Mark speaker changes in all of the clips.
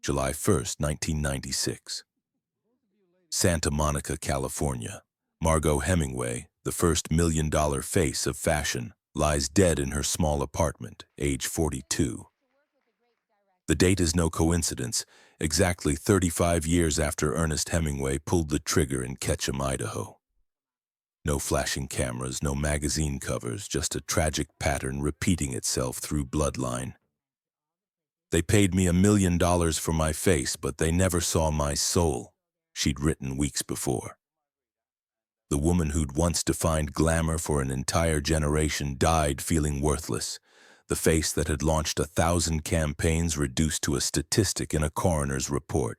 Speaker 1: July 1st, 1996. Santa Monica, California. Margaux Hemingway, the first million-dollar face of fashion, lies dead in her small apartment, age 42. The date is no coincidence, exactly 35 years after Ernest Hemingway pulled the trigger in Ketchum, Idaho. No flashing cameras, no magazine covers, just a tragic pattern repeating itself through bloodline. They paid me $1 million for my face, but they never saw my soul, she'd written weeks before. The woman who'd once defined glamour for an entire generation died feeling worthless, the face that had launched 1,000 campaigns reduced to a statistic in a coroner's report.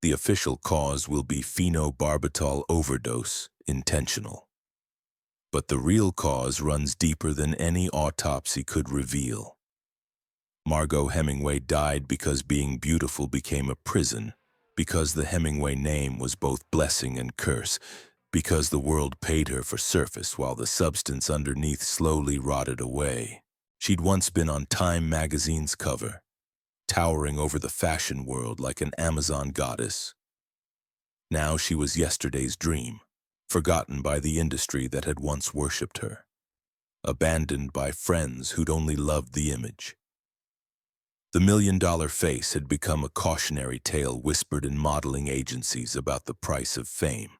Speaker 1: The official cause will be phenobarbital overdose, intentional. But the real cause runs deeper than any autopsy could reveal. Margaux Hemingway died because being beautiful became a prison, because the Hemingway name was both blessing and curse, because the world paid her for surface while the substance underneath slowly rotted away. She'd once been on Time magazine's cover, towering over the fashion world like an Amazon goddess. Now she was yesterday's dream, forgotten by the industry that had once worshipped her, abandoned by friends who'd only loved the image. The million-dollar face had become a cautionary tale whispered in modeling agencies about the price of fame.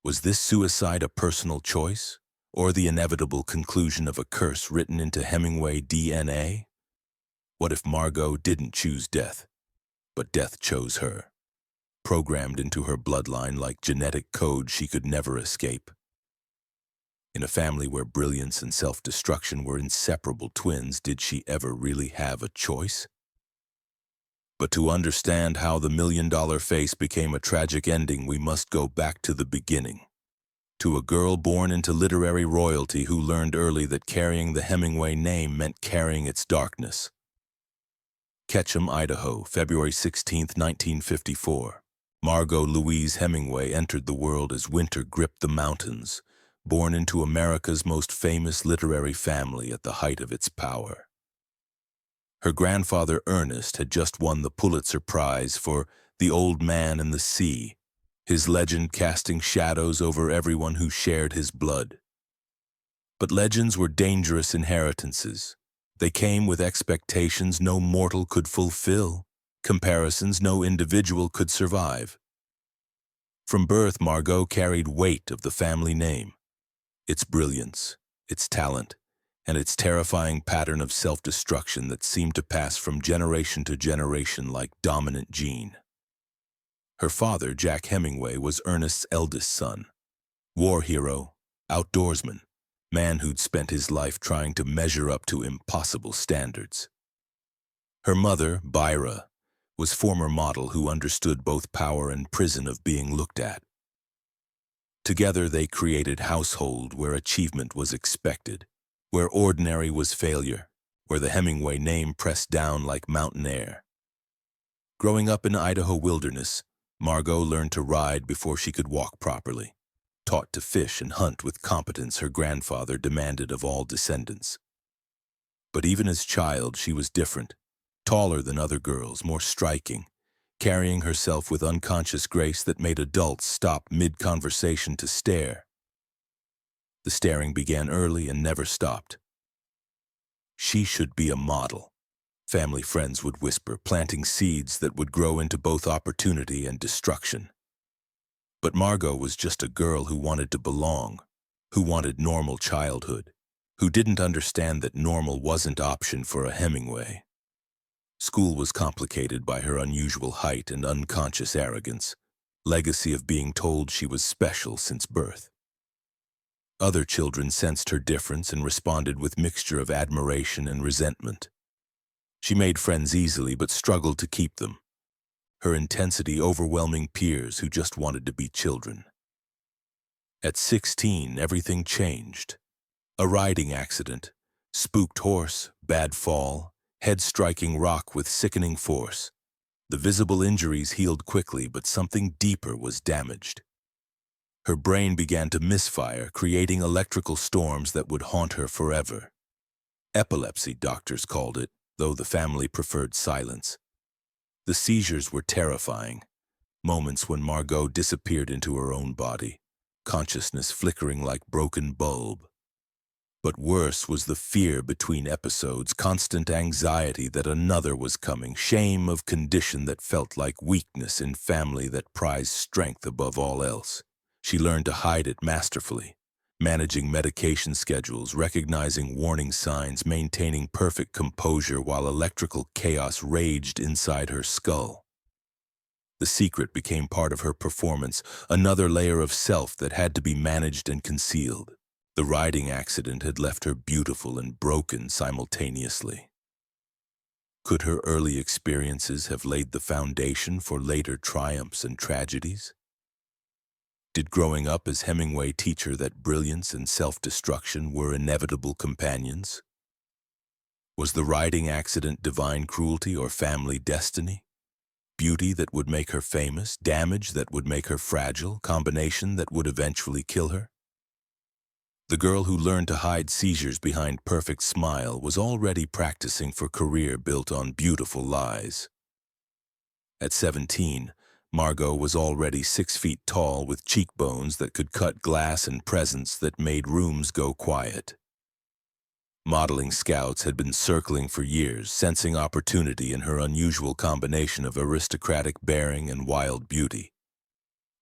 Speaker 1: Was this suicide a personal choice, or the inevitable conclusion of a curse written into Hemingway DNA? What if Margaux didn't choose death, but death chose her, programmed into her bloodline like genetic code she could never escape? In a family where brilliance and self-destruction were inseparable twins, did she ever really have a choice? But to understand how the million-dollar face became a tragic ending, we must go back to the beginning. To a girl born into literary royalty who learned early that carrying the Hemingway name meant carrying its darkness. Ketchum, Idaho, February 16, 1954. Margaux Louise Hemingway entered the world as winter gripped the mountains, born into America's most famous literary family at the height of its power. Her grandfather Ernest had just won the Pulitzer Prize for The Old Man and the Sea, his legend casting shadows over everyone who shared his blood. But legends were dangerous inheritances. They came with expectations no mortal could fulfill, comparisons no individual could survive. From birth, Margaux carried weight of the family name, its brilliance, its talent, and its terrifying pattern of self-destruction that seemed to pass from generation to generation like dominant gene. Her father, Jack Hemingway, was Ernest's eldest son. War hero, outdoorsman, man who'd spent his life trying to measure up to impossible standards. Her mother, Byra, was former model who understood both power and prison of being looked at. Together they created household where achievement was expected, where ordinary was failure, where the Hemingway name pressed down like mountain air. Growing up in Idaho wilderness, Margaux learned to ride before she could walk properly, taught to fish and hunt with competence her grandfather demanded of all descendants. But even as child, she was different, taller than other girls, more striking, carrying herself with unconscious grace that made adults stop mid-conversation to stare. The staring began early and never stopped. She should be a model, family friends would whisper, planting seeds that would grow into both opportunity and destruction. But Margaux was just a girl who wanted to belong, who wanted normal childhood, who didn't understand that normal wasn't option for a Hemingway. School was complicated by her unusual height and unconscious arrogance, legacy of being told she was special since birth. Other children sensed her difference and responded with mixture of admiration and resentment. She made friends easily but struggled to keep them, her intensity overwhelming peers who just wanted to be children. At 16, everything changed. A riding accident, spooked horse, bad fall, head striking rock with sickening force. The visible injuries healed quickly, but something deeper was damaged. Her brain began to misfire, creating electrical storms that would haunt her forever. Epilepsy, doctors called it, though the family preferred silence. The seizures were terrifying, moments when Margaux disappeared into her own body, consciousness flickering like broken bulb. But worse was the fear between episodes, constant anxiety that another was coming, shame of condition that felt like weakness in family that prized strength above all else. She learned to hide it masterfully, managing medication schedules, recognizing warning signs, maintaining perfect composure while electrical chaos raged inside her skull. The secret became part of her performance, another layer of self that had to be managed and concealed. The riding accident had left her beautiful and broken simultaneously. Could her early experiences have laid the foundation for later triumphs and tragedies? Did growing up as Hemingway teach her that brilliance and self-destruction were inevitable companions? Was the riding accident divine cruelty or family destiny? Beauty that would make her famous, damage that would make her fragile, combination that would eventually kill her? The girl who learned to hide seizures behind perfect smile was already practicing for a career built on beautiful lies. At 17, Margaux was already 6 feet tall with cheekbones that could cut glass and presence that made rooms go quiet. Modeling scouts had been circling for years, sensing opportunity in her unusual combination of aristocratic bearing and wild beauty.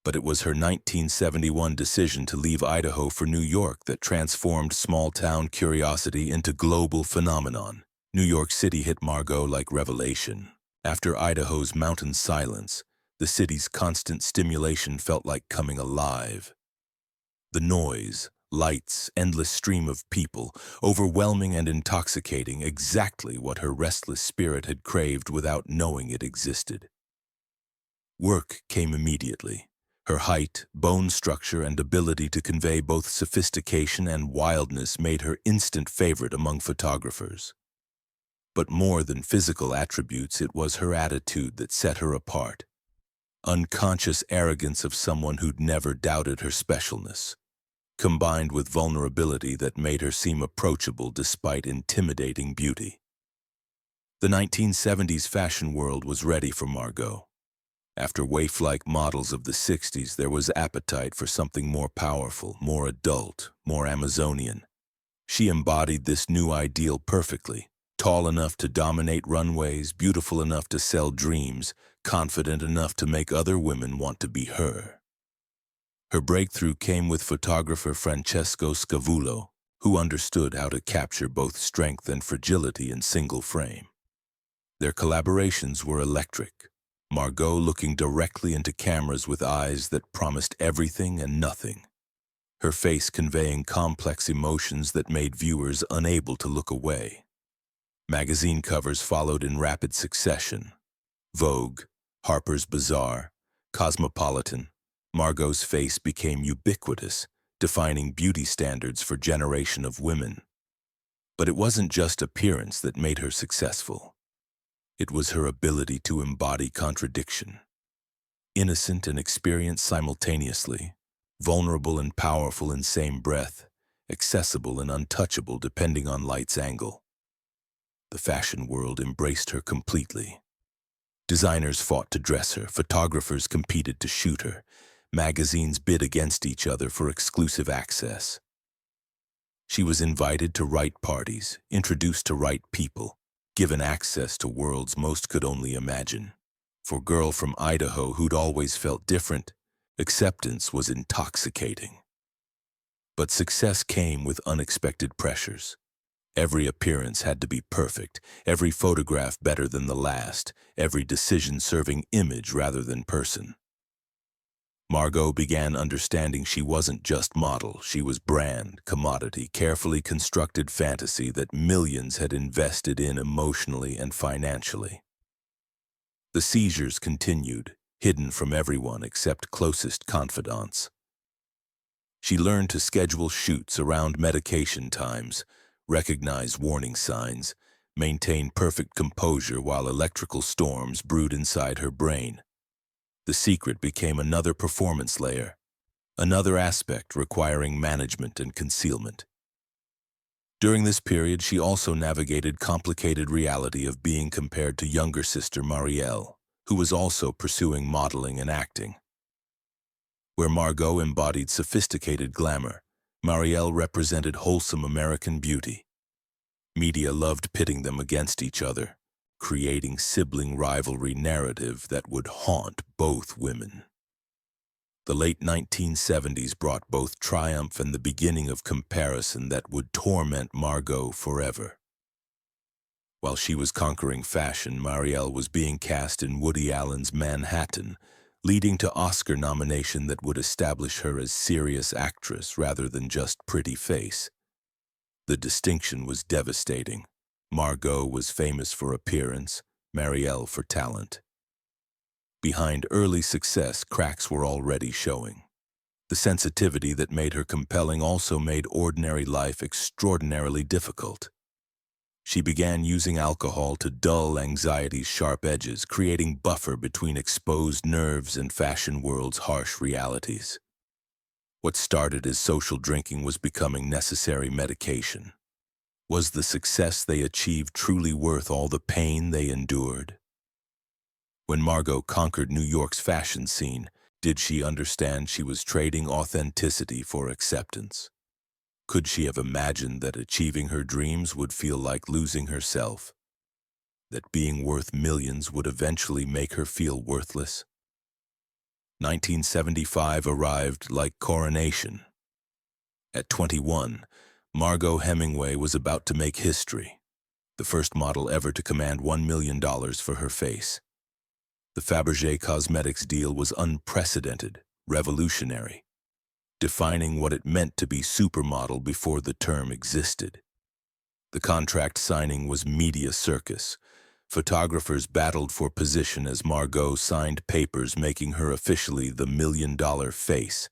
Speaker 1: But it was her 1971 decision to leave Idaho for New York that transformed small-town curiosity into global phenomenon. New York City hit Margaux like revelation. After Idaho's mountain silence, the city's constant stimulation felt like coming alive. The noise, lights, endless stream of people, overwhelming and intoxicating, exactly what her restless spirit had craved without knowing it existed. Work came immediately. Her height, bone structure, and ability to convey both sophistication and wildness made her instant favorite among photographers. But more than physical attributes, it was her attitude that set her apart. Unconscious arrogance of someone who'd never doubted her specialness, combined with vulnerability that made her seem approachable despite intimidating beauty. The 1970s fashion world was ready for Margaux. After waif-like models of the 60s, there was appetite for something more powerful, more adult, more Amazonian. She embodied this new ideal perfectly, tall enough to dominate runways, beautiful enough to sell dreams, confident enough to make other women want to be her. Her breakthrough came with photographer Francesco Scavullo, who understood how to capture both strength and fragility in single frame. Their collaborations were electric. Margaux looking directly into cameras with eyes that promised everything and nothing, her face conveying complex emotions that made viewers unable to look away. Magazine covers followed in rapid succession. Vogue, Harper's Bazaar, Cosmopolitan. Margaux's face became ubiquitous, defining beauty standards for a generation of women. But it wasn't just appearance that made her successful. It was her ability to embody contradiction. Innocent and experienced simultaneously, vulnerable and powerful in same breath, accessible and untouchable depending on light's angle. The fashion world embraced her completely. Designers fought to dress her, photographers competed to shoot her, magazines bid against each other for exclusive access. She was invited to right parties, introduced to right people, given access to worlds most could only imagine. For a girl from Idaho who'd always felt different, acceptance was intoxicating. But success came with unexpected pressures. Every appearance had to be perfect, every photograph better than the last, every decision serving image rather than person. Margaux began understanding she wasn't just model, she was brand, commodity, carefully constructed fantasy that millions had invested in emotionally and financially. The seizures continued, hidden from everyone except closest confidants. She learned to schedule shoots around medication times, recognize warning signs, maintain perfect composure while electrical storms brewed inside her brain. The secret became another performance layer, another aspect requiring management and concealment. During this period, she also navigated complicated reality of being compared to younger sister Marielle, who was also pursuing modeling and acting. Where Margaux embodied sophisticated glamour, Marielle represented wholesome American beauty. Media loved pitting them against each other, creating sibling rivalry narrative that would haunt both women. The late 1970s brought both triumph and the beginning of comparison that would torment Margaux forever. While she was conquering fashion, Marielle was being cast in Woody Allen's Manhattan, leading to Oscar nomination that would establish her as serious actress rather than just pretty face. The distinction was devastating. Margaux was famous for appearance, Marielle for talent. Behind early success, cracks were already showing. The sensitivity that made her compelling also made ordinary life extraordinarily difficult. She began using alcohol to dull anxiety's sharp edges, creating buffer between exposed nerves and fashion world's harsh realities. What started as social drinking was becoming necessary medication. Was the success they achieved truly worth all the pain they endured? When Margaux conquered New York's fashion scene, did she understand she was trading authenticity for acceptance? Could she have imagined that achieving her dreams would feel like losing herself? That being worth millions would eventually make her feel worthless? 1975 arrived like coronation. At 21, Margaux Hemingway was about to make history, the first model ever to command $1 million for her face. The Fabergé Cosmetics deal was unprecedented, revolutionary, defining what it meant to be supermodel before the term existed. The contract signing was media circus. Photographers battled for position as Margaux signed papers making her officially the $1 million face.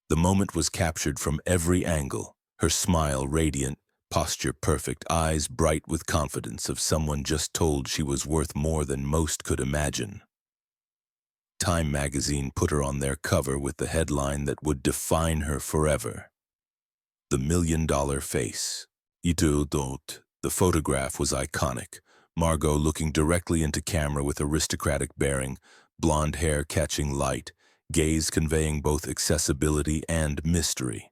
Speaker 1: The moment was captured from every angle, her smile radiant, posture perfect, eyes bright with confidence of someone just told she was worth more than most could imagine. Time magazine put her on their cover with the headline that would define her forever. The $1 million face. The photograph was iconic. Margaux looking directly into camera with aristocratic bearing, blonde hair catching light, gaze conveying both accessibility and mystery.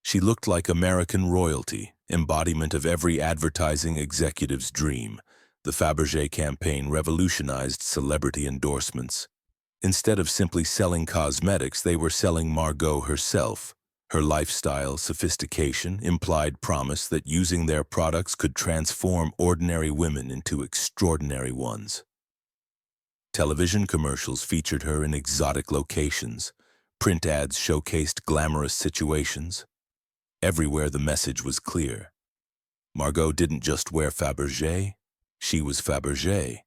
Speaker 1: She looked like American royalty, embodiment of every advertising executive's dream. The Fabergé campaign revolutionized celebrity endorsements. Instead of simply selling cosmetics, they were selling Margaux herself. Her lifestyle, sophistication, implied promise that using their products could transform ordinary women into extraordinary ones. Television commercials featured her in exotic locations. Print ads showcased glamorous situations. Everywhere the message was clear. Margaux didn't just wear Fabergé, she was Fabergé.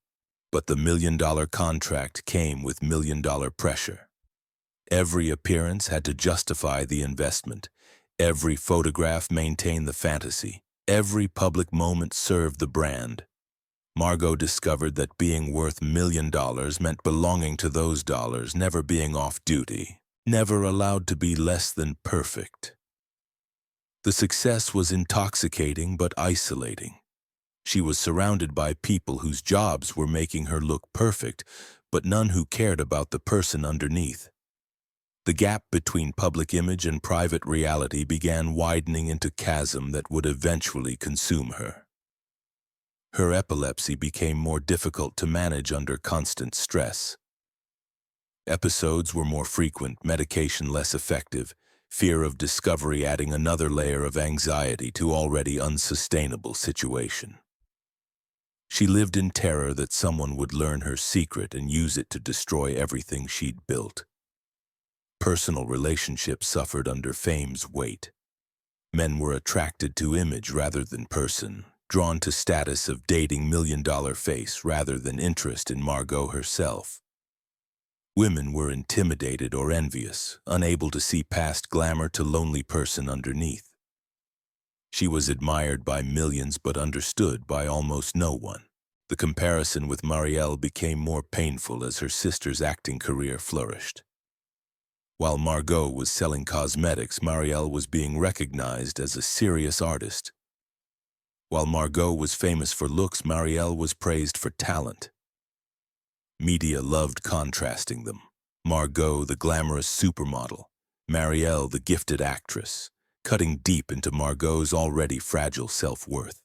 Speaker 1: But the $1 million contract came with $1 million pressure. Every appearance had to justify the investment. Every photograph maintained the fantasy. Every public moment served the brand. Margaux discovered that being worth $1 million meant belonging to those dollars, never being off duty, never allowed to be less than perfect. The success was intoxicating but isolating. She was surrounded by people whose jobs were making her look perfect, but none who cared about the person underneath. The gap between public image and private reality began widening into a chasm that would eventually consume her. Her epilepsy became more difficult to manage under constant stress. Episodes were more frequent, medication less effective, fear of discovery adding another layer of anxiety to already unsustainable situation. She lived in terror that someone would learn her secret and use it to destroy everything she'd built. Personal relationships suffered under fame's weight. Men were attracted to image rather than person, drawn to status of dating $1 million face rather than interest in Margaux herself. Women were intimidated or envious, unable to see past glamour to lonely person underneath. She was admired by millions but understood by almost no one. The comparison with Marielle became more painful as her sister's acting career flourished. While Margaux was selling cosmetics, Marielle was being recognized as a serious artist. While Margaux was famous for looks, Marielle was praised for talent. Media loved contrasting them. Margaux, the glamorous supermodel, Marielle, the gifted actress, cutting deep into Margaux's already fragile self-worth.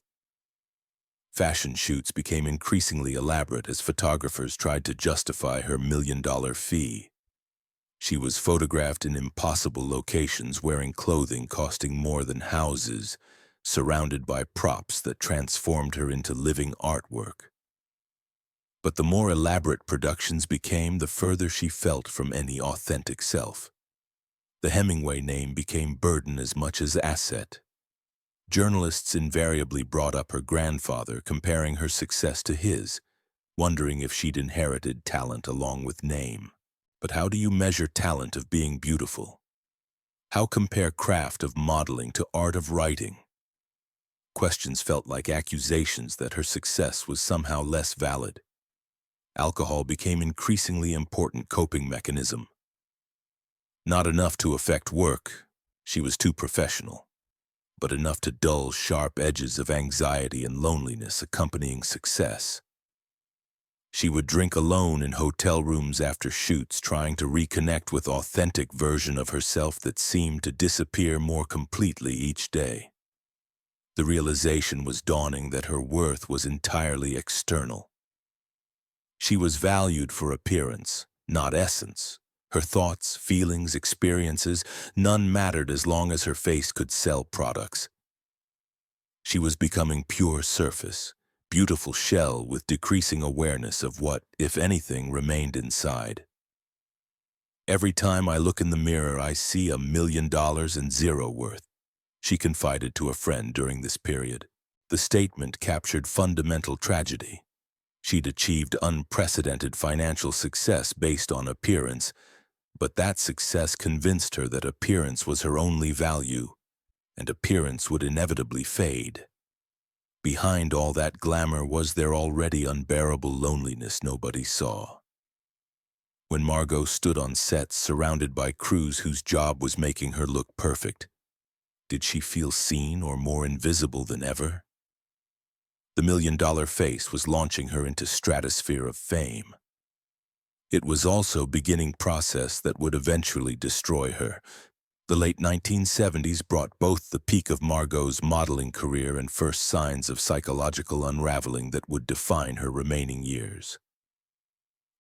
Speaker 1: Fashion shoots became increasingly elaborate as photographers tried to justify her million-dollar fee. She was photographed in impossible locations wearing clothing costing more than houses, surrounded by props that transformed her into living artwork. But the more elaborate productions became, the further she felt from any authentic self. The Hemingway name became burden as much as asset. Journalists invariably brought up her grandfather, comparing her success to his, wondering if she'd inherited talent along with name. But how do you measure talent of being beautiful? How compare craft of modeling to art of writing? Questions felt like accusations that her success was somehow less valid. Alcohol became increasingly important coping mechanism. Not enough to affect work, she was too professional, but enough to dull sharp edges of anxiety and loneliness accompanying success. She would drink alone in hotel rooms after shoots, trying to reconnect with authentic version of herself that seemed to disappear more completely each day. The realization was dawning that her worth was entirely external. She was valued for appearance, not essence. Her thoughts, feelings, experiences, none mattered as long as her face could sell products. She was becoming pure surface, beautiful shell with decreasing awareness of what, if anything, remained inside. Every time I look in the mirror, I see $1 million and zero worth, she confided to a friend during this period. The statement captured fundamental tragedy. She'd achieved unprecedented financial success based on appearance, but that success convinced her that appearance was her only value, and appearance would inevitably fade. Behind all that glamour was their already unbearable loneliness nobody saw. When Margaux stood on sets surrounded by crews whose job was making her look perfect, did she feel seen or more invisible than ever? The $1 million face was launching her into stratosphere of fame. It was also beginning process that would eventually destroy her. The late 1970s brought both the peak of Margaux's modeling career and first signs of psychological unraveling that would define her remaining years.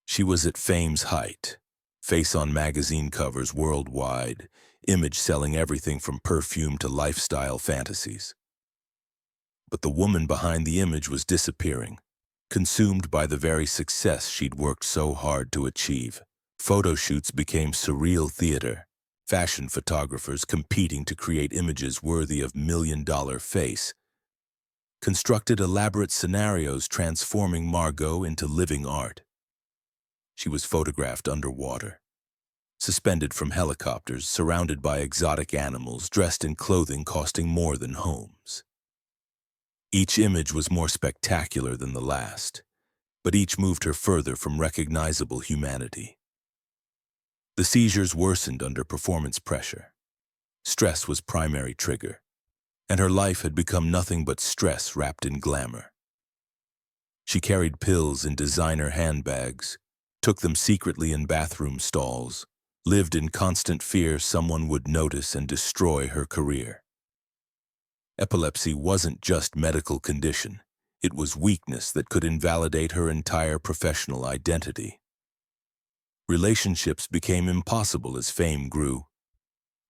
Speaker 1: She was at fame's height, face on magazine covers worldwide, image selling everything from perfume to lifestyle fantasies. But the woman behind the image was disappearing, consumed by the very success she'd worked so hard to achieve. Photo shoots became surreal theater, fashion photographers competing to create images worthy of $1 million face, constructed elaborate scenarios transforming Margaux into living art. She was photographed underwater, suspended from helicopters, surrounded by exotic animals, dressed in clothing costing more than homes. Each image was more spectacular than the last, but each moved her further from recognizable humanity. The seizures worsened under performance pressure. Stress was primary trigger, and her life had become nothing but stress wrapped in glamour. She carried pills in designer handbags, took them secretly in bathroom stalls, lived in constant fear someone would notice and destroy her career. Epilepsy wasn't just medical condition, it was weakness that could invalidate her entire professional identity. Relationships became impossible as fame grew.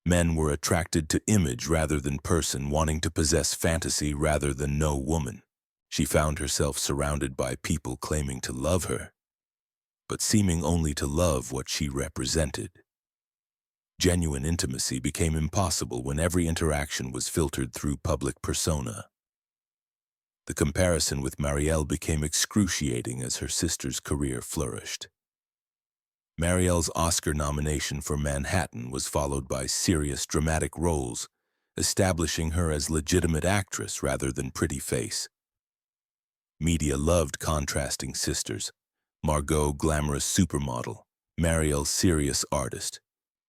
Speaker 1: Men were attracted to image rather than person, wanting to possess fantasy rather than know woman. She found herself surrounded by people claiming to love her, but seeming only to love what she represented. Genuine intimacy became impossible when every interaction was filtered through public persona. The comparison with Marielle became excruciating as her sister's career flourished. Marielle's Oscar nomination for Manhattan was followed by serious dramatic roles, establishing her as legitimate actress rather than pretty face. Media loved contrasting sisters, Margaux glamorous supermodel, Marielle serious artist,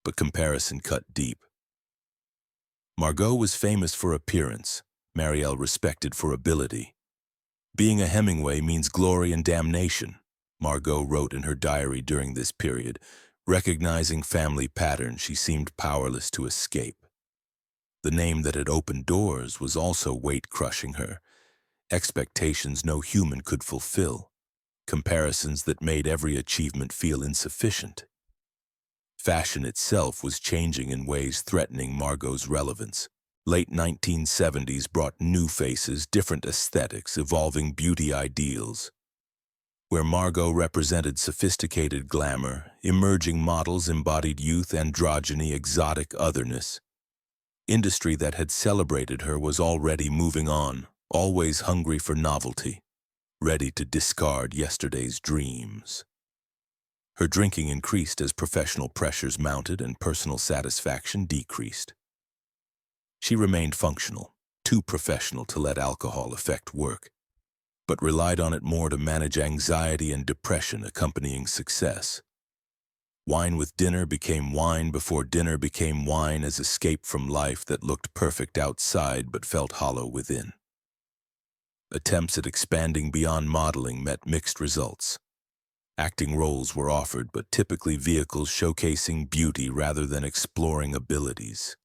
Speaker 1: but comparison cut deep. Margaux was famous for appearance, Marielle respected for ability. Being a Hemingway means glory and damnation, Margaux wrote in her diary during this period. Recognizing family patterns, she seemed powerless to escape. The name that had opened doors was also weight-crushing her, expectations no human could fulfill, comparisons that made every achievement feel insufficient. Fashion itself was changing in ways threatening Margaux's relevance. Late 1970s brought new faces, different aesthetics, evolving beauty ideals. Where Margaux represented sophisticated glamour, emerging models embodied youth, androgyny, exotic otherness. Industry that had celebrated her was already moving on, always hungry for novelty, ready to discard yesterday's dreams. Her drinking increased as professional pressures mounted and personal satisfaction decreased. She remained functional, too professional to let alcohol affect work, but relied on it more to manage anxiety and depression accompanying success. Wine with dinner became wine before dinner became wine, as escape from life that looked perfect outside but felt hollow within. Attempts at expanding beyond modeling met mixed results. Acting roles were offered, but typically vehicles showcasing beauty rather than exploring abilities.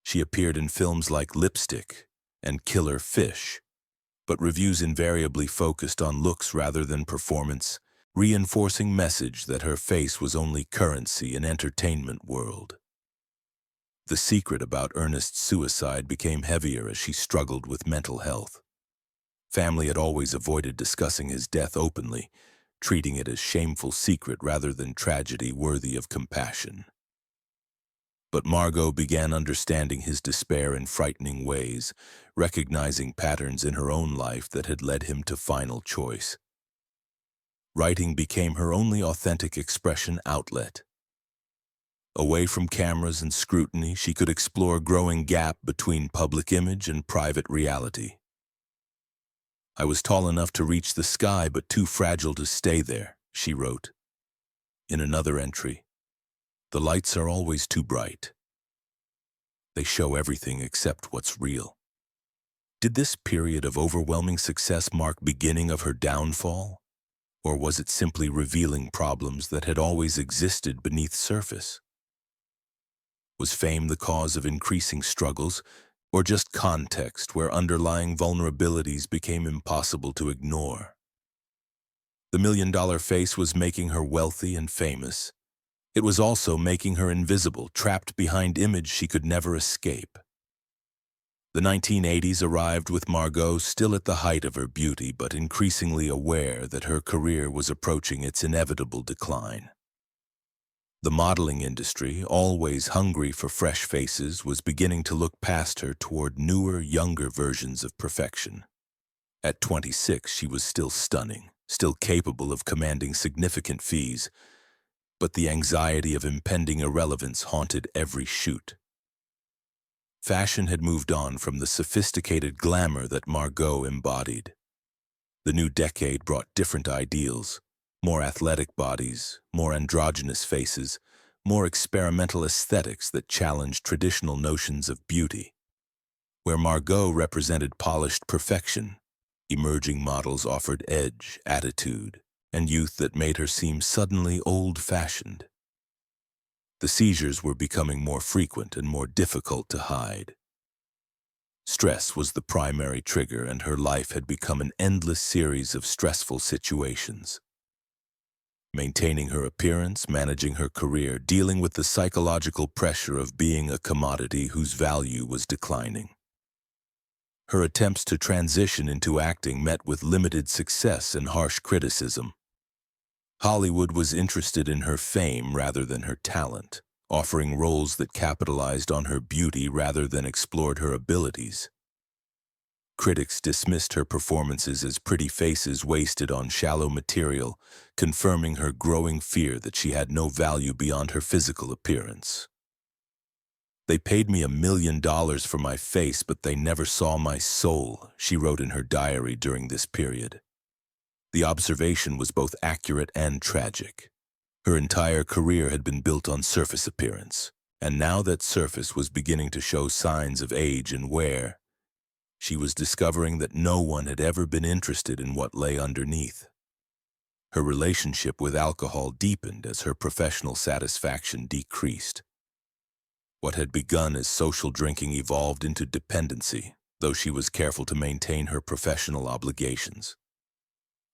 Speaker 1: She appeared in films like Lipstick and Killer Fish, but reviews invariably focused on looks rather than performance, reinforcing message that her face was only currency in entertainment world. The secret about Ernest's suicide became heavier as she struggled with mental health. Family had always avoided discussing his death openly, treating it as shameful secret rather than tragedy worthy of compassion. But Margaux began understanding his despair in frightening ways, recognizing patterns in her own life that had led him to final choice. Writing became her only authentic expression outlet. Away from cameras and scrutiny, she could explore a growing gap between public image and private reality. "I was tall enough to reach the sky, but too fragile to stay there," she wrote. In another entry, "The lights are always too bright. They show everything except what's real." Did this period of overwhelming success mark the beginning of her downfall? Or was it simply revealing problems that had always existed beneath surface? Was fame the cause of increasing struggles, or just context where underlying vulnerabilities became impossible to ignore? The million-dollar face was making her wealthy and famous. It was also making her invisible, trapped behind image she could never escape. The 1980s arrived with Margaux still at the height of her beauty, but increasingly aware that her career was approaching its inevitable decline. The modeling industry, always hungry for fresh faces, was beginning to look past her toward newer, younger versions of perfection. At 26, she was still stunning, still capable of commanding significant fees, but the anxiety of impending irrelevance haunted every shoot. Fashion had moved on from the sophisticated glamour that Margaux embodied. The new decade brought different ideals: more athletic bodies, more androgynous faces, more experimental aesthetics that challenged traditional notions of beauty. Where Margaux represented polished perfection, emerging models offered edge, attitude, and youth that made her seem suddenly old-fashioned. The seizures were becoming more frequent and more difficult to hide. Stress was the primary trigger, and her life had become an endless series of stressful situations. Maintaining her appearance, managing her career, dealing with the psychological pressure of being a commodity whose value was declining. Her attempts to transition into acting met with limited success and harsh criticism. Hollywood was interested in her fame rather than her talent, offering roles that capitalized on her beauty rather than explored her abilities. Critics dismissed her performances as pretty faces wasted on shallow material, confirming her growing fear that she had no value beyond her physical appearance. "They paid me $1 million for my face, but they never saw my soul," she wrote in her diary during this period. The observation was both accurate and tragic. Her entire career had been built on surface appearance, and now that surface was beginning to show signs of age and wear. She was discovering that no one had ever been interested in what lay underneath. Her relationship with alcohol deepened as her professional satisfaction decreased. What had begun as social drinking evolved into dependency, though she was careful to maintain her professional obligations.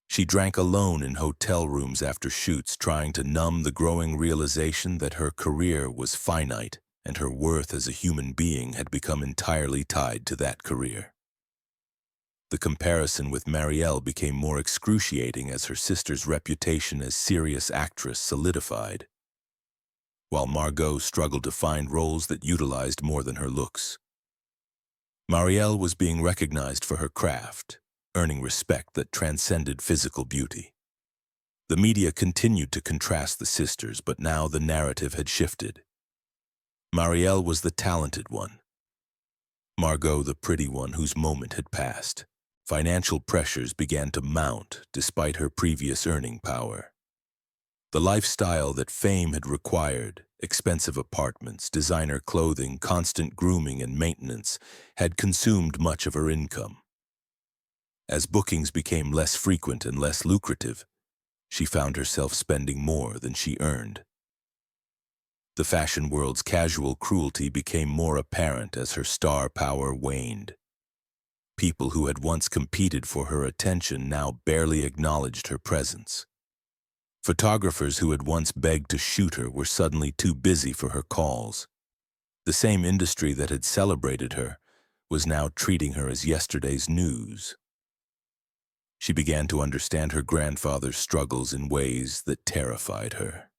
Speaker 1: She drank alone in hotel rooms after shoots, trying to numb the growing realization that her career was finite and her worth as a human being had become entirely tied to that career. The comparison with Marielle became more excruciating as her sister's reputation as serious actress solidified, while Margaux struggled to find roles that utilized more than her looks. Marielle was being recognized for her craft, earning respect that transcended physical beauty. The media continued to contrast the sisters, but now the narrative had shifted. Marielle was the talented one, Margaux the pretty one whose moment had passed. Financial pressures began to mount despite her previous earning power. The lifestyle that fame had required, expensive apartments, designer clothing, constant grooming and maintenance, had consumed much of her income. As bookings became less frequent and less lucrative, she found herself spending more than she earned. The fashion world's casual cruelty became more apparent as her star power waned. People who had once competed for her attention now barely acknowledged her presence. Photographers who had once begged to shoot her were suddenly too busy for her calls. The same industry that had celebrated her was now treating her as yesterday's news. She began to understand her grandfather's struggles in ways that terrified her.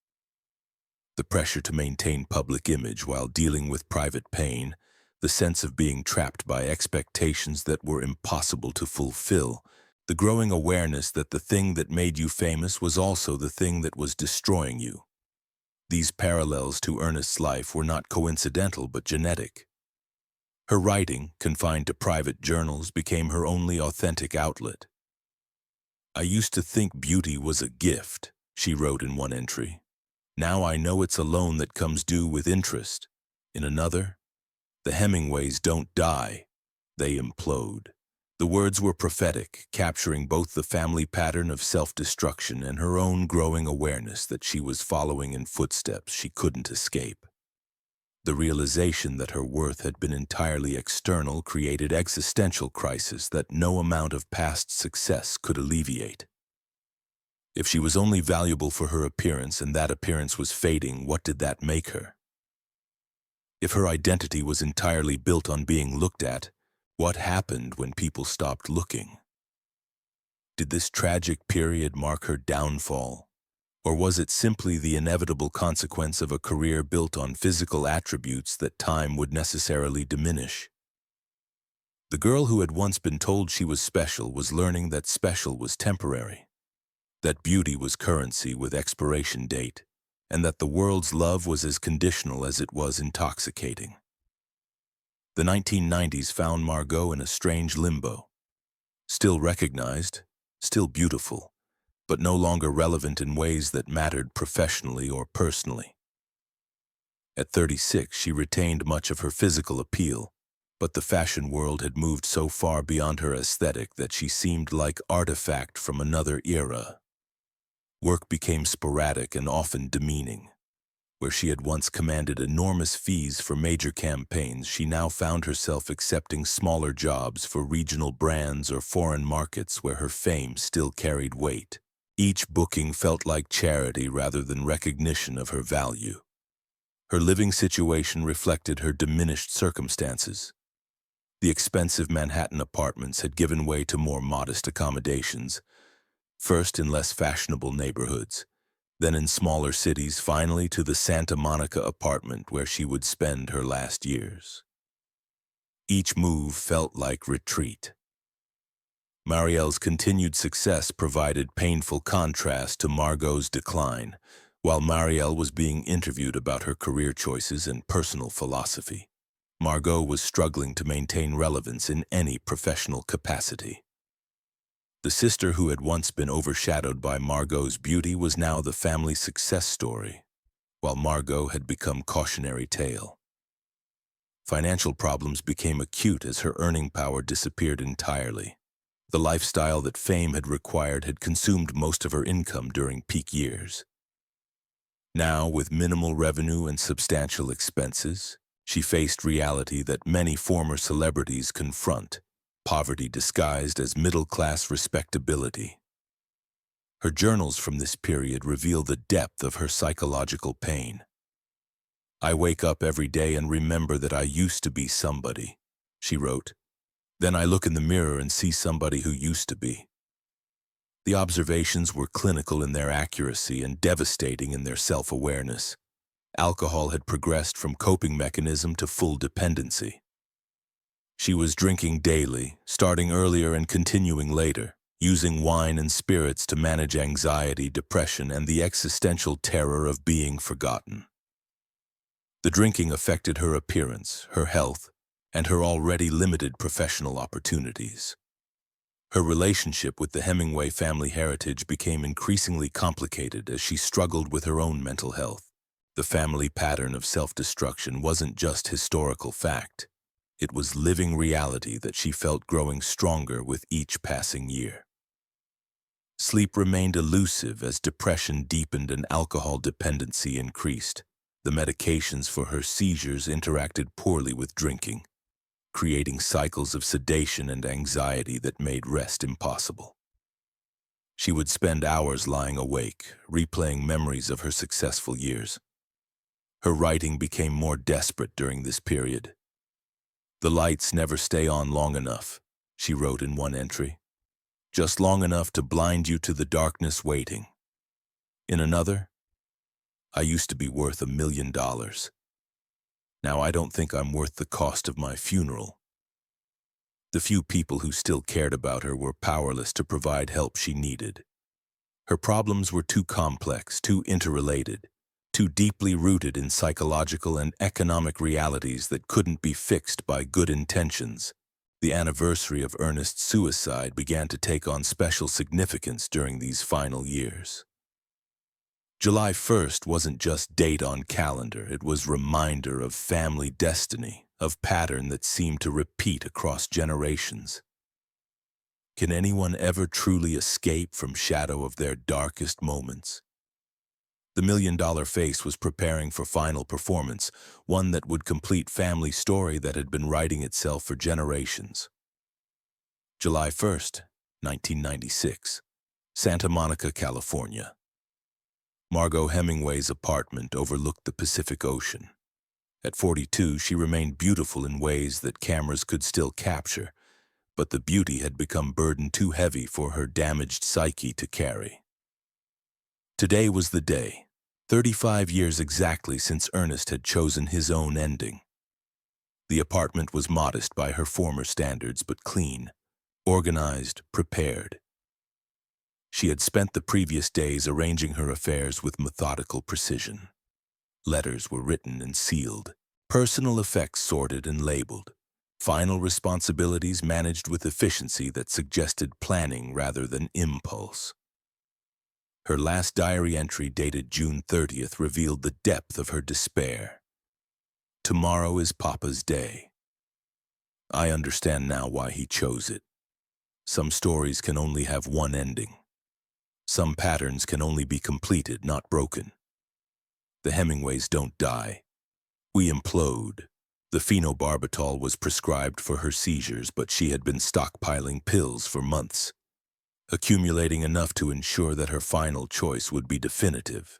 Speaker 1: The pressure to maintain public image while dealing with private pain, the sense of being trapped by expectations that were impossible to fulfill, the growing awareness that the thing that made you famous was also the thing that was destroying you. These parallels to Ernest's life were not coincidental but genetic. Her writing, confined to private journals, became her only authentic outlet. "I used to think beauty was a gift," she wrote in one entry. "Now I know it's a loan that comes due with interest." In another, "The Hemingways don't die, they implode." The words were prophetic, capturing both the family pattern of self-destruction and her own growing awareness that she was following in footsteps she couldn't escape. The realization that her worth had been entirely external created existential crisis that no amount of past success could alleviate. If she was only valuable for her appearance and that appearance was fading, what did that make her? If her identity was entirely built on being looked at, what happened when people stopped looking? Did this tragic period mark her downfall? Or was it simply the inevitable consequence of a career built on physical attributes that time would necessarily diminish? The girl who had once been told she was special was learning that special was temporary, that beauty was currency with expiration date, and that the world's love was as conditional as it was intoxicating. The 1990s found Margaux in a strange limbo, still recognized, still beautiful, but no longer relevant in ways that mattered professionally or personally. At 36, she retained much of her physical appeal, but the fashion world had moved so far beyond her aesthetic that she seemed like artifact from another era. Work became sporadic and often demeaning. Where she had once commanded enormous fees for major campaigns, she now found herself accepting smaller jobs for regional brands or foreign markets where her fame still carried weight. Each booking felt like charity rather than recognition of her value. Her living situation reflected her diminished circumstances. The expensive Manhattan apartments had given way to more modest accommodations, first in less fashionable neighborhoods, then in smaller cities, finally to the Santa Monica apartment where she would spend her last years. Each move felt like retreat. Marielle's continued success provided painful contrast to Margaux's decline, while Marielle was being interviewed about her career choices and personal philosophy. Margaux was struggling to maintain relevance in any professional capacity. The sister who had once been overshadowed by Margaux's beauty was now the family success story, while Margaux had become cautionary tale. Financial problems became acute as her earning power disappeared entirely. The lifestyle that fame had required had consumed most of her income during peak years. Now, with minimal revenue and substantial expenses, she faced reality that many former celebrities confront, poverty disguised as middle-class respectability. Her journals from this period reveal the depth of her psychological pain. "I wake up every day and remember that I used to be somebody," she wrote. "Then I look in the mirror and see somebody who used to be." The observations were clinical in their accuracy and devastating in their self-awareness. Alcohol had progressed from coping mechanism to full dependency. She was drinking daily, starting earlier and continuing later, using wine and spirits to manage anxiety, depression, and the existential terror of being forgotten. The drinking affected her appearance, her health, and her already limited professional opportunities. Her relationship with the Hemingway family heritage became increasingly complicated as she struggled with her own mental health. The family pattern of self-destruction wasn't just historical fact. It was living reality that she felt growing stronger with each passing year. Sleep remained elusive as depression deepened and alcohol dependency increased. The medications for her seizures interacted poorly with drinking, creating cycles of sedation and anxiety that made rest impossible. She would spend hours lying awake, replaying memories of her successful years. Her writing became more desperate during this period. "The lights never stay on long enough," she wrote in one entry. "Just long enough to blind you to the darkness waiting." In another, "I used to be worth $1 million. Now I don't think I'm worth the cost of my funeral." The few people who still cared about her were powerless to provide help she needed. Her problems were too complex, too interrelated, too deeply rooted in psychological and economic realities that couldn't be fixed by good intentions. The anniversary of Ernest's suicide began to take on special significance during these final years. July 1st wasn't just date on calendar, it was reminder of family destiny, of pattern that seemed to repeat across generations. Can anyone ever truly escape from shadow of their darkest moments? The $1 Million Face was preparing for final performance, one that would complete family story that had been writing itself for generations. July 1st, 1996, Santa Monica, California. Margaux Hemingway's apartment overlooked the Pacific Ocean. At 42, she remained beautiful in ways that cameras could still capture, but the beauty had become burden too heavy for her damaged psyche to carry. Today was the day, 35 years exactly since Ernest had chosen his own ending. The apartment was modest by her former standards, but clean, organized, prepared. She had spent the previous days arranging her affairs with methodical precision. Letters were written and sealed, personal effects sorted and labeled, final responsibilities managed with efficiency that suggested planning rather than impulse. Her last diary entry dated June 30th revealed the depth of her despair. "Tomorrow is Papa's day. I understand now why he chose it. Some stories can only have one ending. Some patterns can only be completed, not broken. The Hemingways don't die. We implode." The phenobarbital was prescribed for her seizures, but she had been stockpiling pills for months, accumulating enough to ensure that her final choice would be definitive.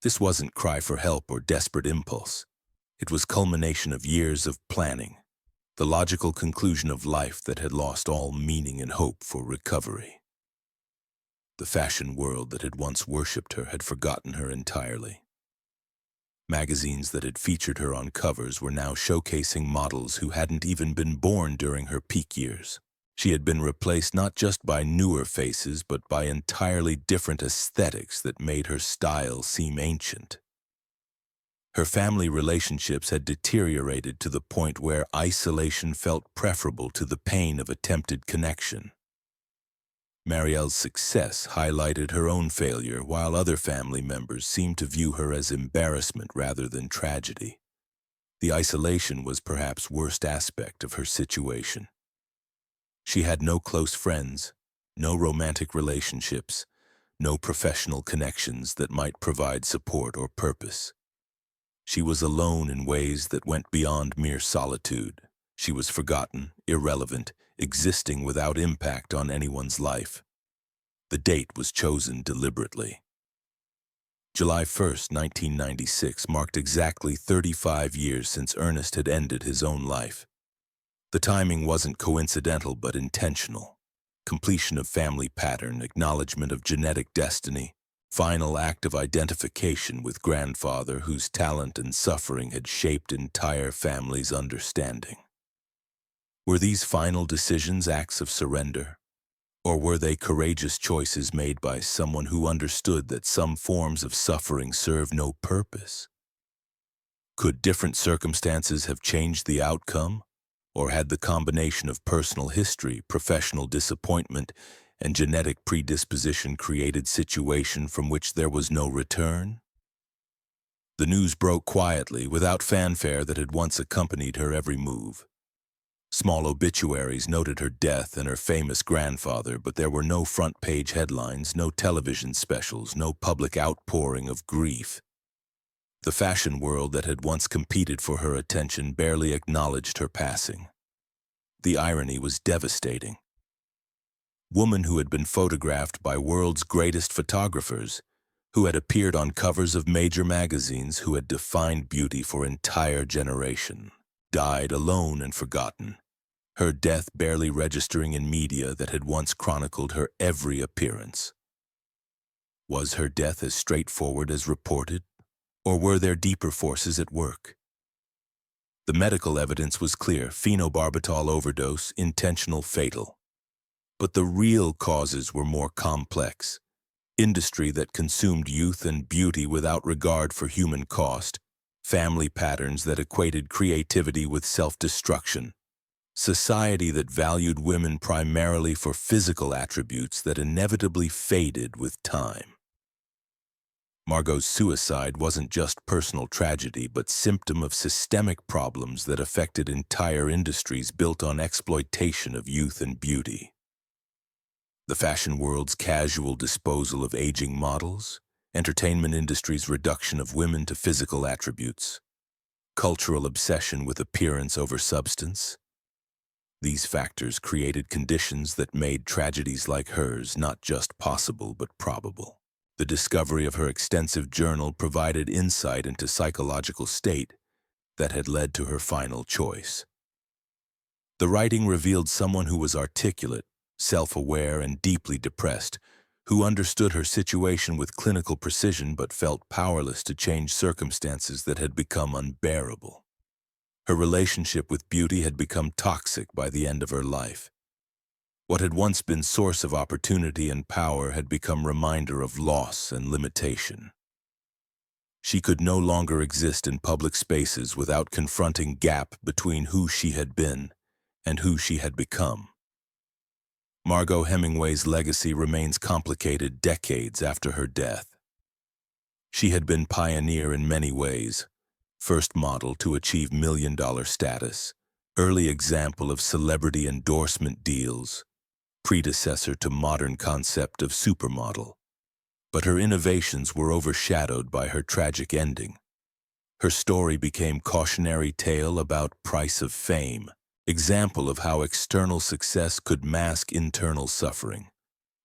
Speaker 1: This wasn't cry for help or desperate impulse. It was culmination of years of planning, the logical conclusion of life that had lost all meaning and hope for recovery. The fashion world that had once worshipped her had forgotten her entirely. Magazines that had featured her on covers were now showcasing models who hadn't even been born during her peak years. She had been replaced not just by newer faces, but by entirely different aesthetics that made her style seem ancient. Her family relationships had deteriorated to the point where isolation felt preferable to the pain of attempted connection. Marielle's success highlighted her own failure, while other family members seemed to view her as embarrassment rather than tragedy. The isolation was perhaps worst aspect of her situation. She had no close friends, no romantic relationships, no professional connections that might provide support or purpose. She was alone in ways that went beyond mere solitude. She was forgotten, irrelevant, existing without impact on anyone's life. The date was chosen deliberately. July 1st, 1996 marked exactly 35 years since Ernest had ended his own life. The timing wasn't coincidental but intentional. Completion of family pattern, acknowledgement of genetic destiny, final act of identification with grandfather whose talent and suffering had shaped entire families' understanding. Were these final decisions acts of surrender? Or were they courageous choices made by someone who understood that some forms of suffering serve no purpose? Could different circumstances have changed the outcome? Or had the combination of personal history, professional disappointment, and genetic predisposition created situation from which there was no return? The news broke quietly, without fanfare that had once accompanied her every move. Small obituaries noted her death and her famous grandfather, but there were no front-page headlines, no television specials, no public outpouring of grief. The fashion world that had once competed for her attention barely acknowledged her passing. The irony was devastating. Woman who had been photographed by world's greatest photographers, who had appeared on covers of major magazines, who had defined beauty for entire generation, died alone and forgotten, her death barely registering in media that had once chronicled her every appearance. Was her death as straightforward as reported, or were there deeper forces at work? The medical evidence was clear: phenobarbital overdose, intentional, fatal. But the real causes were more complex. Industry that consumed youth and beauty without regard for human cost, family patterns that equated creativity with self-destruction, society that valued women primarily for physical attributes that inevitably faded with time. Margaux's suicide wasn't just personal tragedy, but symptom of systemic problems that affected entire industries built on exploitation of youth and beauty. The fashion world's casual disposal of aging models, entertainment industry's reduction of women to physical attributes, cultural obsession with appearance over substance. These factors created conditions that made tragedies like hers not just possible but probable. The discovery of her extensive journal provided insight into psychological state that had led to her final choice. The writing revealed someone who was articulate, self-aware, and deeply depressed, who understood her situation with clinical precision but felt powerless to change circumstances that had become unbearable. Her relationship with beauty had become toxic by the end of her life. What had once been source of opportunity and power had become reminder of loss and limitation. She could no longer exist in public spaces without confronting gap between who she had been and who she had become. Margaux Hemingway's legacy remains complicated decades after her death. She had been pioneer in many ways: first model to achieve million-dollar status, early example of celebrity endorsement deals, predecessor to modern concept of supermodel. But her innovations were overshadowed by her tragic ending. Her story became cautionary tale about price of fame, example of how external success could mask internal suffering,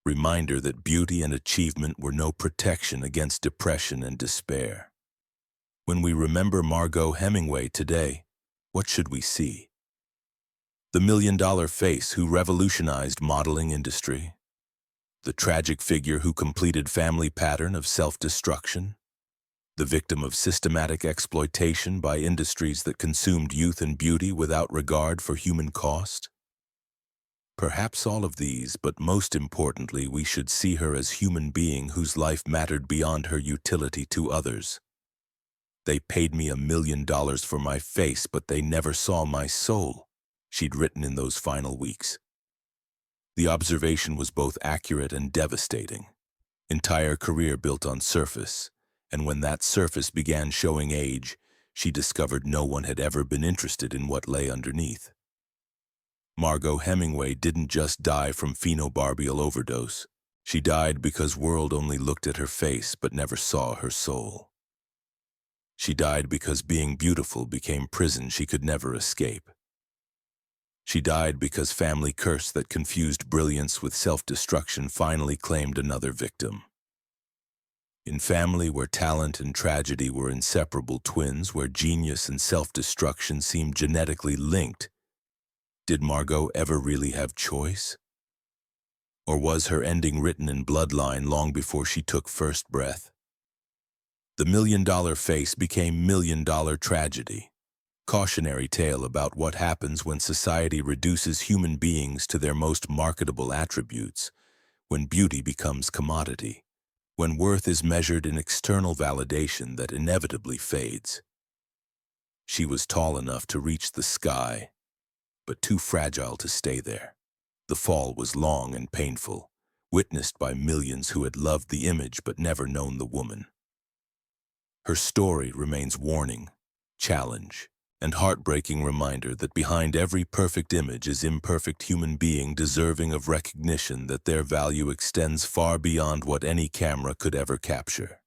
Speaker 1: reminder that beauty and achievement were no protection against depression and despair. When we remember Margaux Hemingway today, what should we see? The million-dollar face who revolutionized modeling industry? The tragic figure who completed family pattern of self-destruction? The victim of systematic exploitation by industries that consumed youth and beauty without regard for human cost? Perhaps all of these, but most importantly, we should see her as human being whose life mattered beyond her utility to others. "They paid me $1 million for my face, but they never saw my soul," she'd written in those final weeks. The observation was both accurate and devastating. Entire career built on surface, and when that surface began showing age, she discovered no one had ever been interested in what lay underneath. Margaux Hemingway didn't just die from phenobarbital overdose. She died because world only looked at her face but never saw her soul. She died because being beautiful became prison she could never escape. She died because family curse that confused brilliance with self-destruction finally claimed another victim. In family where talent and tragedy were inseparable twins, where genius and self-destruction seemed genetically linked, did Margaux ever really have choice? Or was her ending written in bloodline long before she took first breath? The million-dollar face became million-dollar tragedy. Cautionary tale about what happens when society reduces human beings to their most marketable attributes, when beauty becomes commodity, when worth is measured in external validation that inevitably fades. She was tall enough to reach the sky, but too fragile to stay there. The fall was long and painful, witnessed by millions who had loved the image but never known the woman. Her story remains warning, challenge, and heartbreaking reminder that behind every perfect image is imperfect human being deserving of recognition, that their value extends far beyond what any camera could ever capture.